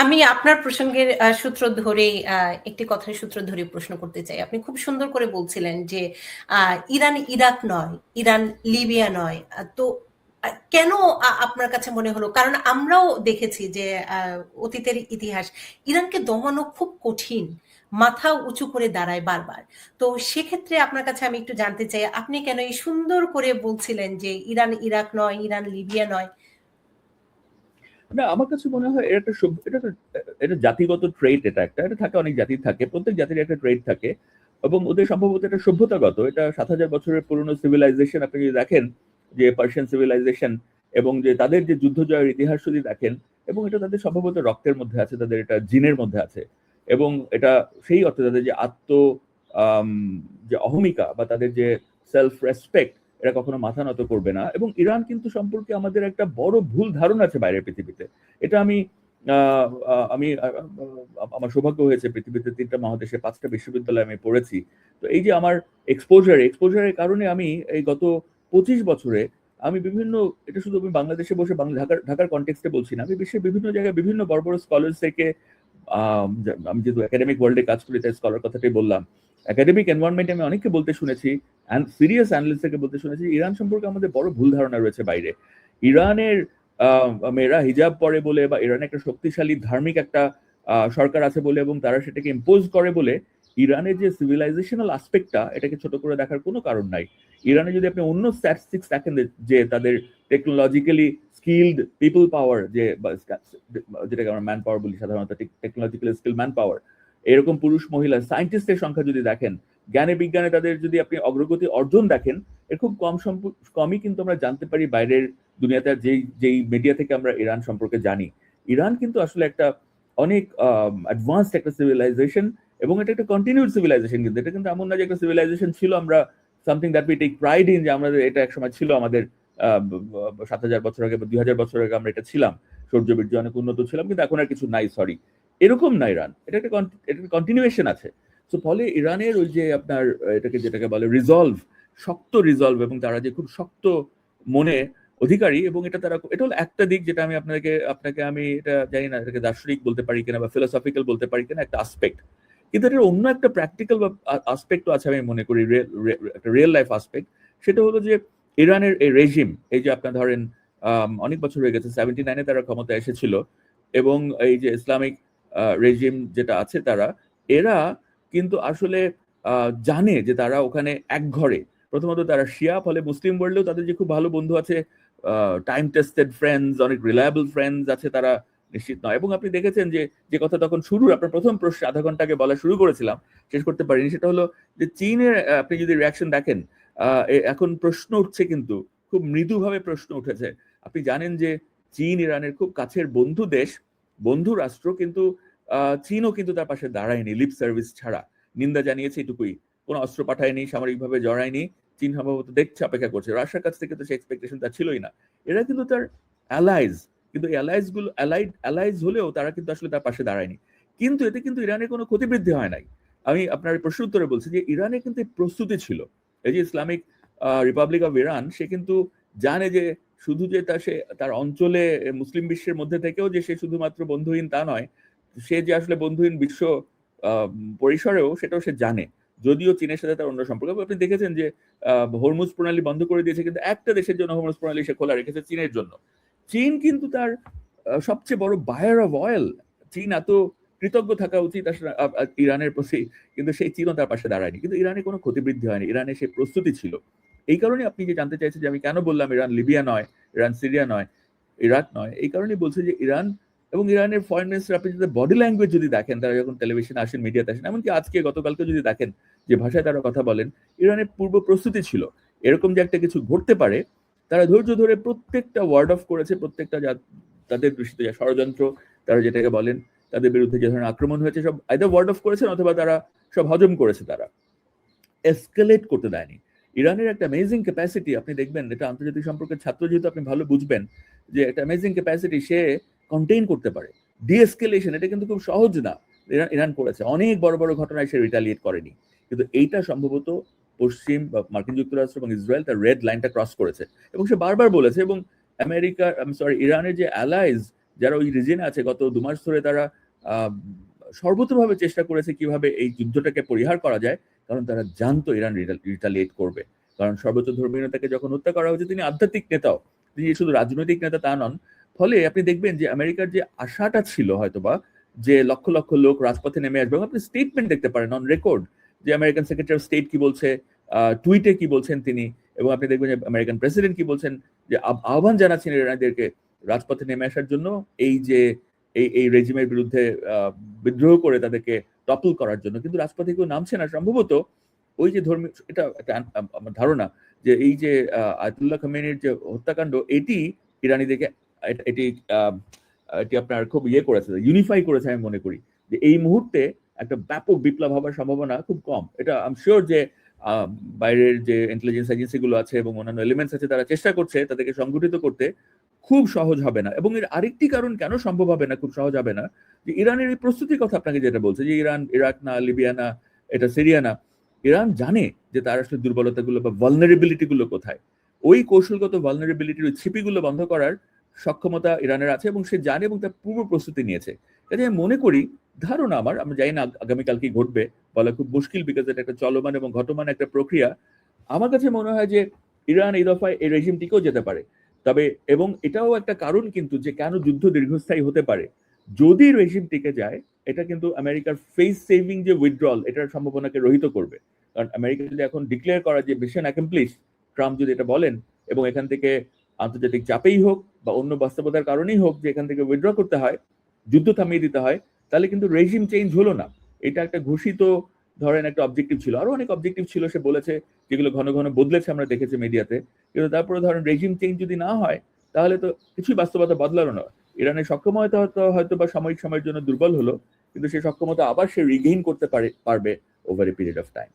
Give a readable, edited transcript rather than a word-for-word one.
আমি আপনার প্রসঙ্গের সূত্র ধরেই একটি কথার সূত্র ধরে প্রশ্ন করতে চাই। আপনি খুব সুন্দর করে বলছিলেন যে ইরান ইরাক নয়, ইরান লিবিয়া নয়। তো কেন আপনার কাছে মনে হলো? কারণ আমরাও দেখেছি যে অতীতের ইতিহাস ইরানকে দমানো খুব কঠিন। মাথা উঁচু করে দাঁড়ায় বারবার। তো সেক্ষেত্রে আপনার কাছে আমি একটু জানতে চাই, আপনি কেন এই সুন্দর করে বলছিলেন যে ইরান ইরাক নয়, ইরান লিবিয়া নয়? না, আমার কাছে মনে হয় এটা জাতিগত ট্রেট, এটা থাকে, অনেক জাতির থাকে, প্রত্যেক জাতির একটা ট্রেট থাকে, এবং ওদের সম্ভবত এটা সভ্যতাগত, এটা 7,000 বছরের পুরনো সিভিলাইজেশন। আপনি যদি দেখেন যে পার্সিয়ান সিভিলাইজেশন, এবং যে তাদের যে যুদ্ধ জয়ের ইতিহাস যদি দেখেন, এবং এটা তাদের সম্ভবত রক্তের মধ্যে আছে, তাদের এটা জিনের মধ্যে আছে, এবং এটা সেই অর্থে তাদের যে আম, যে অহমিকা বা তাদের যে সেলফ রেসপেক্ট, এরা কখনো মাথা নত করবে না। এবং ইরান কিন্তু সম্পর্কে আমাদের একটা বড় ভুল ধারণা আছে বাইরের পৃথিবীতে। এটা আমি আহ, আহ, আমি আহ, আমার সৌভাগ্য হয়েছে পৃথিবীতে 3টা মহাদেশে 5টা বিশ্ববিদ্যালয়ে আমি পড়েছি। তো এই যে আমার এক্সপোজারের কারণে আমি এই গত 25 বছরে আমি বিভিন্ন, এটা শুধু আমি বাংলাদেশে বসে ঢাকার ঢাকার কনটেক্সটে বলছি না, আমি বিশ্বের বিভিন্ন জায়গায় বিভিন্ন বড় বড় স্কলার্স থেকে, আমি যেহেতু একাডেমিক ওয়ার্ল্ডে কাজ করি তাই স্কলার কথাটাই বললাম, একাডেমিক এনভায়রনমেন্টে আমি অনেককে বলতে শুনেছি, সিরিয়াস অ্যানালিস্ট থেকে বলতে শুনেছি, ইরান সম্পর্কে আমাদের বড় ভুল ধারণা রয়েছে বাইরে। ইরানের মেয়েরা হিজাব পরে বলে, বা ইরানে একটা শক্তিশালী ধার্মিক একটা সরকার আছে বলে, এবং তারা সেটাকে ইম্পোজ করে বলে, ইরানের যে সিভিলাইজেশনাল আসপেক্টটা, এটাকে ছোট করে দেখার কোনো কারণ নাই। ইরানে যদি আপনি অন্য স্ট্যাটিস্টিক্স দেখেন, যে তাদের টেকনোলজিক্যালি স্কিলড পিপল পাওয়ার, যেটাকে আমরা ম্যান পাওয়ার বলি সাধারণত, টেকনোলজিক্যালি স্কিল ম্যান পাওয়ার, এরকম পুরুষ মহিলা সায়েন্টিস্টের সংখ্যা যদি দেখেন, জ্ঞানে বিজ্ঞানে তাদের যদি আপনি অগ্রগতি অর্জন দেখেন, এর খুব কমই কিন্তু আমরা জানতে পারি বাইরের দুনিয়াতে, যেই মিডিয়া থেকে আমরা ইরান সম্পর্কে জানি। ইরান কিন্তু আসলে একটা অনেক অ্যাডভান্সড একটা সিভিলাইজেশন, এবং এটা একটা কন্টিনিউড সিভিলাইজেশন। কিন্তু এটা কিন্তু এমন না যে একটা সিভিলাইজেশন ছিল আমরা something that we take pride in, যে আমাদের এটা একসময় ছিল, আমাদের 7,000 বছর আগে বা 2,000 বছর আগে আমরা এটা ছিলাম, সৌর্য বীর্য অনেক উন্নত ছিলাম, কিন্তু এখন আর কিছু নাই, সরি, এরকম না ইরান। এটা একটা কন্টিনিউয়েশন আছে। তো ফলে ইরানের ওই যে আপনার যেটাকে বলে রিজলভ, শক্ত রিজলভ, এবং তারা যে খুব শক্ত মনে অধিকারী, এবং এটা হলো একটা দিক, যেটা আমি আপনাকে আমি এটা জানি না এটাকে দার্শনিক বলতে পারি কিনা বা ফিলোসফিক্যাল বলতে পারি কিনা, একটা আসপেক্ট। কিন্তু এটার অন্য একটা প্র্যাকটিক্যাল আসপেক্টও আছে, আমি মনে করি একটা রিয়েল লাইফ আসপেক্ট। সেটা হলো যে ইরানের এই রেজিম, এই যে আপনার ধরেন অনেক বছর হয়ে গেছে, 79-এ তারা ক্ষমতা এসেছিল, এবং এই যে ইসলামিক রেজিম যেটা আছে, এরা কিন্তু আসলে জানে যে তারা ওখানে এক ঘরে, প্রথমত তারা শিয়া, ফলে মুসলিম ওয়ার্ল্ডেও তাদের যে খুব ভালো বন্ধু আছে, টাইম টেস্টেড ফ্রেন্ডস, অনেক রিলায়েবল ফ্রেন্ডস আছে, তারা নিশ্চিত নয়। এবং আপনি দেখেছেন যে যে কথা তখন আপনার প্রথম প্রশ্ন আধা ঘন্টা আগে বলা শুরু করেছিলাম, শেষ করতে পারিনি, সেটা হলো যে চীনের আপনি যদি রিয়াকশন দেখেন, এখন প্রশ্ন উঠছে, কিন্তু খুব মৃদুভাবে প্রশ্ন উঠেছে। আপনি জানেন যে চীন ইরানের খুব কাছের বন্ধু দেশ, বন্ধু রাষ্ট্র, কিন্তু চীনও কিন্তু তার পাশে দাঁড়ায়নি লিপ সার্ভিস ছাড়া, নিন্দা জানিয়েছে এটুকুই, কোনো অস্ত্র পাঠায়নি, সামরিকভাবে জড়ায়নি। চীন সম্ভবত দেখছে, অপেক্ষা করছে, রাশিয়ার কাছ থেকে তো সে এক্সপেকটেশন তার ছিলই না। এরা কিন্তু তার অ্যালাইজ, কিন্তু অ্যালাইজ গুলো অ্যালাইজ হলেও তারা কিন্তু আসলে তার পাশে দাঁড়ায়নি। কিন্তু এতে কিন্তু ইরানের কোনো ক্ষতিবৃদ্ধি হয় নাই। আমি আপনার প্রশ্ন উত্তরে বলছি যে ইরানের কিন্তু প্রস্তুতি ছিল। এই যে ইসলামিক রিপাবলিক অফ ইরান, সে কিন্তু জানে যে শুধু যে তার অঞ্চলে মুসলিম বিশ্বের মধ্যে থেকেও যে সে শুধুমাত্র বন্ধুহীন তা নয়, সে যে আসলে বন্ধুহীন বিশ্ব পরিসরেও, সেটাও সে জানে। যদিও চীনের সাথে তার অন্য সম্পর্ক, আপনি দেখেছেন যে হরমুজ প্রণালী বন্ধ করে দিয়েছে, কিন্তু একটা দেশের জন্য হরমুজ প্রণালী সে খোলা রেখেছে, চীনের জন্য। চীন কিন্তু তার সবচেয়ে বড় বায়ার অফ অয়েল। চীন এত কৃতজ্ঞ থাকা উচিত ইরানের প্রতি, কিন্তু সেই চীনও তার পাশে দাঁড়ায়নি। কিন্তু ইরানে কোনো ক্ষতিবৃদ্ধি হয়নি, ইরানে সে প্রস্তুতি ছিল। এই কারণে আপনি যে জানতে চাইছেন যে আমি কেন বললাম ইরান লিবিয়া নয়, ইরান সিরিয়া নয়, ইরাক নয়, এই কারণেই বলছে যে ইরান এবং ইরানের ফরেন মিনিস্টার, আপনি যদি বডি ল্যাঙ্গুয়েজ যদি দেখেন, তারা যখন টেলিভিশনে আসেন, মিডিয়াতে আসেন, এমনকি আজকে গতকালকে যদি দেখেন যে ভাষায় তারা কথা বলেন, ইরানের পূর্ব প্রস্তুতি ছিল এরকম যে একটা কিছু ঘটতে পারে। তারা ধৈর্য ধরে প্রত্যেকটা ওয়ার্ড অফ করেছে, প্রত্যেকটা তাদের দৃষ্টিতে যা ষড়যন্ত্র, তারা যেটাকে বলেন, তাদের বিরুদ্ধে যে ধরনের আক্রমণ হয়েছে, সব আইদার ওয়ার্ড অফ করেছেন, অথবা তারা সব হজম করেছে, তারা এসকেলেট করতে দেয়নি। ইরানের একটা অ্যামেজিং ক্যাপাসিটি, আপনি দেখবেন, এটা আন্তর্জাতিক সম্পর্কের ছাত্র যেহেতু আপনি ভালো বুঝবেন, যে একটা অ্যামেজিং ক্যাপাসিটি সে কন্টেইন করতে পারে। ডিএসকেলেশন, এটা কিন্তু খুব সহজ না। ইরান করেছে অনেক বড় বড় ঘটনায়, সে রিটালিয়েট করেনি, কিন্তু এইটা সম্ভবত পশ্চিম বা মার্কিন যুক্তরাষ্ট্র এবং ইসরায়েল তার রেড লাইনটা ক্রস করেছে, এবং সে বারবার বলেছে। এবং আমেরিকার, ইরানের যে অ্যালাইজ, যারা ওই রিজিয়নে আছে গত 2 মাস ধরে তারা সর্বতভাবে চেষ্টা করেছে কিভাবে এই যুদ্ধটাকে পরিহার করা যায়, কারণ তারা জানতো ইরান রিটালিয়েট করবে। কারণ সর্বোচ্চ ধর্মীয় নেতাকে যখন হত্যা করা হয়েছে, তিনি আধ্যাত্মিক নেতাও, তিনি শুধু রাজনৈতিক নেতা তা নন। ফলে আপনি দেখবেন যে আমেরিকার যে আশাটা ছিল হয়তোবা যে লক্ষ লক্ষ লোক রাজপথে নেমে আসবে, আপনি স্টেটমেন্ট দেখতে পারেন অন রেকর্ড যে আমেরিকান সেক্রেটারি অফ স্টেট কি বলছে, টুইটে কি বলছেন তিনি, এবং আপনি দেখবেন যে আমেরিকান প্রেসিডেন্ট কি বলছেন, যে আহ্বান জানাচ্ছেন ইরানিদেরকে রাজপথে নেমে আসার জন্য, এই যে এই রেজিমের বিরুদ্ধে বিদ্রোহ করে তাদেরকে টপল করার জন্য। কিন্তু রাজপথে কেউ নামছে না। সম্ভবত ওই যে ধর্মীয়, এটা আমার ধারণা যে এই যে আয়াতুল্লাহ খামেনির যে হত্যাকাণ্ড, এটি ইরানিদেরকে এটি আপনার খুব করেছে, ইউনিফাই করেছে। আমি মনে করি যে এই মুহূর্তে একটা ব্যাপক বিপ্লব হওয়ার সম্ভাবনা খুব কম। এটা আমি শিওর যে বাইরের যে ইন্টেলিজেন্স এজেন্সি গুলো আছে এবং অন্যান্য এলিমেন্টস আছে, তারা চেষ্টা করছে তাদেরকে সংগঠিত করতে। খুব সহজ হবে না। এবং এর আরেকটি কারণ কেন সম্ভব হবে না, খুব সহজ হবে না, যে ইরানের এই প্রস্তুতির কথা আপনাকে যেটা বলছে, যে ইরান ইরাক না, লিবিয়া না, এটা সিরিয়া না, ইরান জানে যে তার আসলে দুর্বলতাগুলো বা ভালনারেবিলিটি গুলো কোথায়। ওই কৌশলগত ভালনারেবিলিটির ওই ছিপিগুলো বন্ধ করার সক্ষমতা ইরানের আছে এবং সে জানে এবং তার পূর্ব প্রস্তুতি নিয়েছে। কাজে আমি মনে করি, ধারণা আমার, আমি জানি না আগামীকাল কি ঘটবে, বলা খুব মুশকিল, বিকজ এটা একটা চলমান এবং ঘটমান একটা প্রক্রিয়া। আমার কাছে মনে হয় যে ইরান এই দফায় এই রেজিম টিকেও যেতে পারে। তবে এবং এটাও একটা কারণ কিন্তু যে কেন যুদ্ধ দীর্ঘস্থায়ী হতে পারে, যদি রেজিম টিকে যায়, এটা কিন্তু আমেরিকার ফেস সেভিং যে উইথড্রল, এটার সম্ভাবনাকে রহিত করবে। কারণ আমেরিকা যদি এখন ডিক্লেয়ার করা যে মিশন অ্যাকমপ্লিশ, ট্রাম্প যদি এটা বলেন, এবং এখান থেকে আন্তর্জাতিক চাপেই হোক বা অন্য বাস্তবতার কারণেই হোক যে এখান থেকে উইথড্র করতে হয়, যুদ্ধ থামিয়ে দিতে হয়, তাহলে কিন্তু রেজিম চেঞ্জ হলো না। এটা একটা ঘোষিত ধরেন একটা অবজেক্টিভ ছিল, আরো অনেক অবজেক্টিভ ছিল সে বলেছে, যেগুলো ঘন ঘন বদলেছে, আমরা দেখেছি মিডিয়াতে। কিন্তু তারপরে ধরেন রেজিম চেঞ্জ যদি না হয়, তাহলে তো কিছুই বাস্তবতা বদলানো না। ইরানের সক্ষমতা হয়তো বা সাময়িক সময়ের জন্য দুর্বল হলো, কিন্তু সেই সক্ষমতা আবার সে রিগেইন করতে পারবে over a period of time.